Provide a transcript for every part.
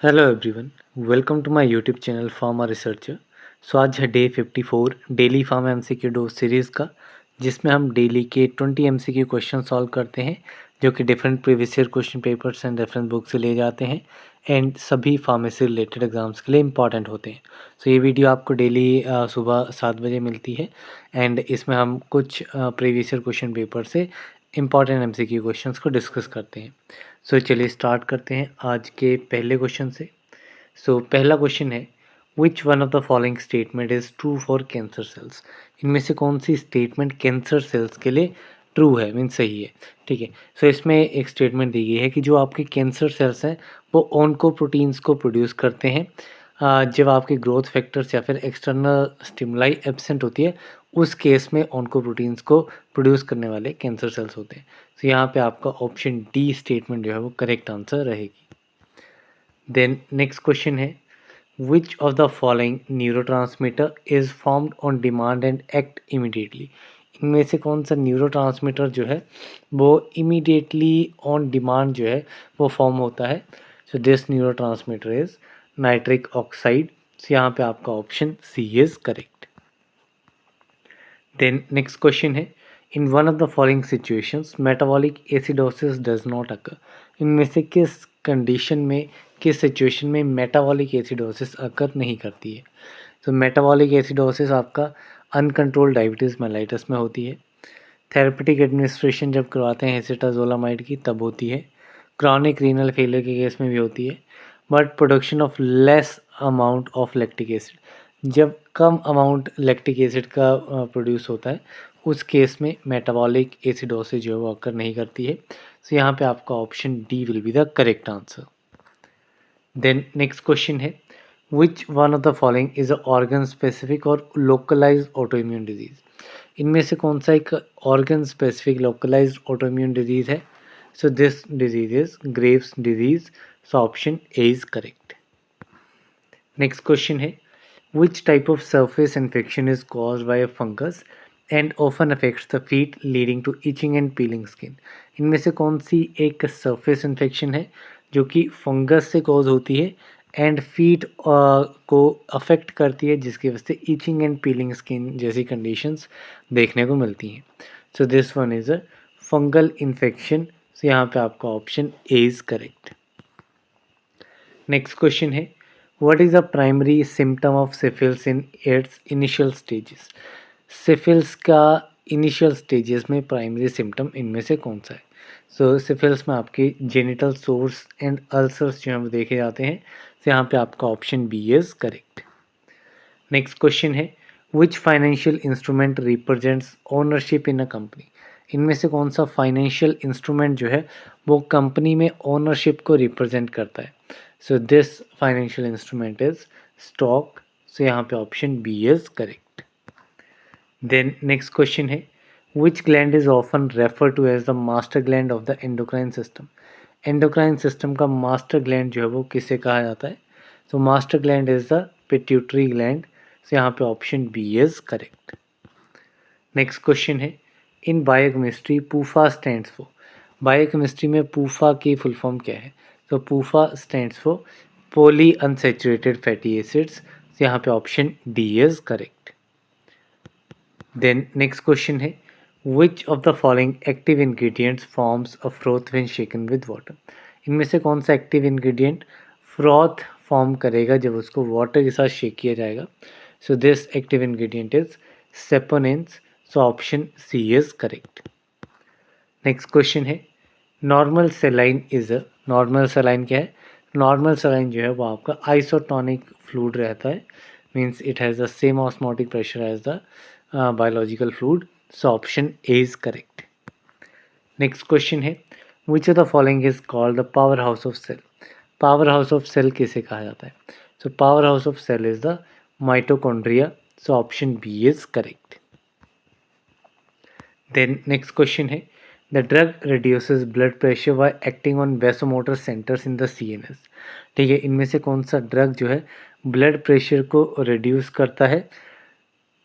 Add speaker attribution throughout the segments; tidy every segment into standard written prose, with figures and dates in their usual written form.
Speaker 1: Hello everyone, welcome to my YouTube channel pharma researcher. So आज है day 54 daily pharma MCQ dose series का, जिसमें हम daily के 20 एमसीक्यू क्वेश्चन सॉल्व करते हैं, जो कि different previous year question papers and reference book से ले जाते हैं एंड सभी फार्मेसी रिलेटेड एग्जाम्स के लिए इंपॉर्टेंट होते हैं। सो ये वीडियो आपको डेली सुबह 7 बजे मिलती है एंड इसमें हम कुछ प्रीवियस ईयर क्वेश्चन पेपर से इंपॉर्टेंट एमसीक्यू क्वेश्चंस को डिस्कस करते हैं। सो चलिए स्टार्ट करते हैं आज के पहले क्वेश्चन से। सो पहला क्वेश्चन है, which one of the following statement is true for cancer cells. इनमें से कौन सी स्टेटमेंट कैंसर सेल्स के लिए ट्रू है, मीन सही है। ठीक है, सो इसमें एक स्टेटमेंट दी गई है कि जो आपके कैंसर सेल्स हैं वो ऑन्को प्रोटीन्स को प्रोड्यूस करते हैं जब आपके ग्रोथ फैक्टर्स या फिर एक्सटर्नल स्टिमुलाई एब्सेंट होती है, उस केस में ऑन्को प्रोटीन्स को प्रोड्यूस करने वाले कैंसर सेल्स होते हैं। तो यहाँ पे आपका ऑप्शन डी स्टेटमेंट जो है वो करेक्ट आंसर रहेगी। देन नेक्स्ट क्वेश्चन है, which of the following neurotransmitter is formed on demand and act immediately. इनमें से कौन सा न्यूरोट्रांसमीटर जो है वो इमीडिएटली ऑन डिमांड जो है वो फॉर्म होता है। So this neurotransmitter is nitric oxide. So यहाँ पे आपका option C is correct. Then next question है, in one of the following situations metabolic acidosis does not occur. इनमें से किस कंडीशन में, किस सिचुएशन में मेटाबॉलिक एसिडोसिस अकर नहीं करती है। तो मेटाबॉलिक एसिडोसिस आपका अनकंट्रोल्ड डायबिटीज़ मेलाइटस में होती है, थेरेपेटिक एडमिनिस्ट्रेशन जब करवाते हैं एसिटाजोलामाइड की तब होती है, क्रॉनिक रीनल फेलियर के केस में भी होती है, but production of less amount of lactic acid, जब कम अमाउंट लैक्टिक एसिड का प्रोड्यूस होता है उस केस में मेटाबॉलिक एसिडोसिस जो है वो अकर नहीं करती है। सो यहाँ पे आपका option D will be the correct answer. Then next question है, which one of the following is a organ specific और लोकलाइज्ड ऑटोइम्यून डिजीज। इनमें से कौन सा एक organ specific localized autoimmune disease है। So this disease is Graves disease. So option A is correct. Next question है, which type of surface infection is caused by a fungus and often affects the feet leading to itching and peeling skin। इनमें से कौन सी एक surface infection है जो कि fungus से cause होती है एंड फीट को अफेक्ट करती है, जिसकी वजह से इचिंग एंड पीलिंग स्किन जैसी कंडीशंस देखने को मिलती हैं। So this one is a fungal infection. So यहाँ पे आपका option A is correct. Next question है, what is the primary symptom of syphilis in its initial stages. Syphilis का इनिशियल स्टेजेस में प्राइमरी सिम्टम इनमें से कौन सा है। सो सिफिल्स में आपके जेनिटल सोर्स एंड अल्सर्स जो हैं वो देखे जाते हैं। तो यहाँ पे आपका option B is correct. Next question है, which financial instrument represents ownership in a company. इनमें से कौन सा फाइनेंशियल इंस्ट्रूमेंट जो है वो कंपनी में ओनरशिप को रिप्रेजेंट करता है। So this financial instrument is stock. So यहाँ पे option B is correct. Then next question है, which gland is often refer to as the master gland of the endocrine system. Endocrine system का master gland जो है वो किसे कहा जाता है। So master gland is the pituitary gland. So यहाँ पे option B is correct. Next question है, in biochemistry PUFA stands for. Biochemistry में पूफा की फुल फॉर्म क्या है। तो PUFA stands for poly unsaturated fatty acids. यहाँ पे option D is correct. Then next question है, which of the following active ingredients forms a froth when shaken with water. इनमें से कौन सा एक्टिव इंग्रेडिएंट फ्रॉथ फॉर्म करेगा जब उसको वाटर के साथ शेक किया जाएगा। So this active ingredient is saponins. So option C is correct. Next question है, normal saline is a. Normal saline क्या है। नॉर्मल सेलाइन जो है वो आपका आइसोटोनिक फ्लूइड रहता है, means it has the same osmotic pressure as the biological fluid. So option A is correct. Next question है, which of the following is called the power house of cell. Power house of cell किसे कहा जाता है। So power house of cell is the mitochondria. So option B is correct. Then next question है, the drug reduces blood pressure by acting on vasomotor centres in the CNS. ठीक है, इनमें से कौन सा ड्रग जो है ब्लड प्रेशर को रिड्यूस करता है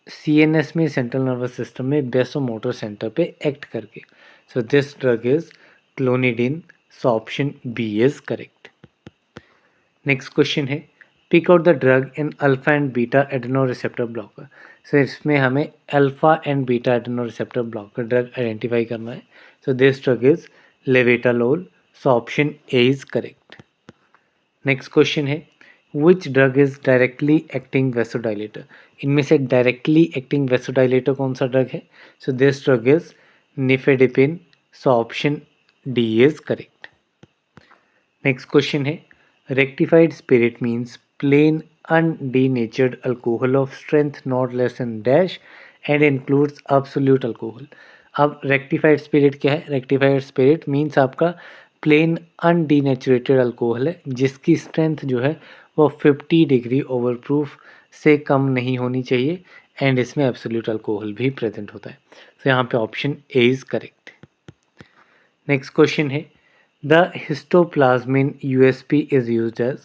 Speaker 1: सीएनएस में, सेंट्रल नर्वस सिस्टम में वेसोमोटर सेंटर पे एक्ट करके। So this drug is clonidine. So option B is correct. Next question है pick out the drug in alpha and beta adreno receptor blocker. So इसमें हमें alpha and beta adreno receptor blocker drug identify करना है। So this drug is labetalol. So option A is correct. Next question है which drug is directly acting vasodilator. इनमें से directly acting vasodilator कौन सा drug है? So this drug is nifedipine. So option D is correct. Next question है rectified spirit means plain undenatured alcohol of strength not less than dash and includes absolute alcohol। अब rectified spirit क्या है? Rectified spirit means आपका plane अनडीनेचुरेटेड alcohol है जिसकी strength जो है वो 50 डिग्री ओवर प्रूफ से कम नहीं होनी चाहिए एंड इसमें एब्सोल्यूट अल्कोहल भी प्रेजेंट होता है। तो यहाँ पे option A is correct. Next question है the histoplasmin USP is used as.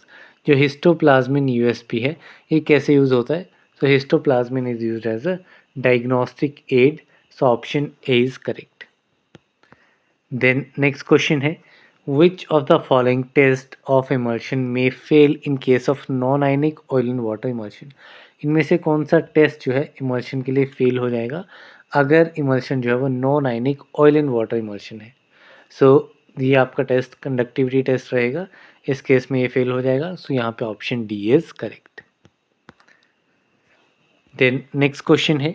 Speaker 1: जो हिस्टोप्लाज्मिन यूएसपी है ये कैसे यूज होता है? तो histoplasmin is used as a diagnostic aid. So option A is correct. Then next question है which of the following test of immersion may fail in case of non ionic oil in water immersion. इनमें से कौन सा test जो है immersion के लिए fail हो जाएगा अगर इमर्शन जो है वो non ionic oil in water immersion है? सो ये आपका टेस्ट कंडक्टिविटी टेस्ट रहेगा, इस केस में ये फेल हो जाएगा। सो यहाँ पे option D is correct. Then next question है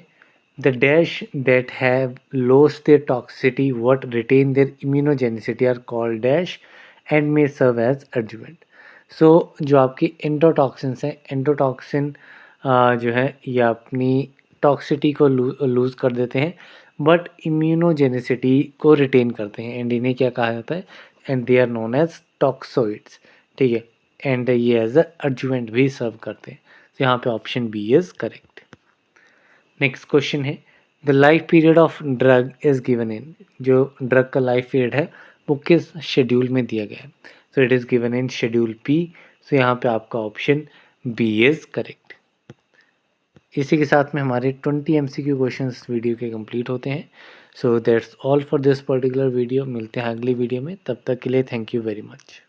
Speaker 1: the dash that have lost their toxicity what retain their immunogenicity are called dash and may serve as adjuvant। सो जो आपकी एंडोटॉक्सिन्स हैं, एंडोटॉक्सिन जो है ये अपनी टॉक्सिटी को लूज़ कर देते हैं बट इम्यूनोजेनिसिटी को रिटेन करते हैं एंड इन्हें क्या कहा जाता है? And they are known as toxoids. ठीक है, एंड ये एज अ एडजुवेंट भी सर्व करते हैं। तो यहाँ पे option B is correct. Next question है the life period of drug is given in. जो ड्रग का लाइफ पीरियड है वो किस शेड्यूल में दिया गया है? So it is given in schedule P. So यहाँ पे आपका ऑप्शन बी इज करेक्ट। इसी के साथ में हमारे 20 MCQ क्वेश्चंस वीडियो के कंप्लीट होते हैं। So that's all for this particular video. मिलते हैं अगली वीडियो में, तब तक के लिए थैंक यू वेरी मच।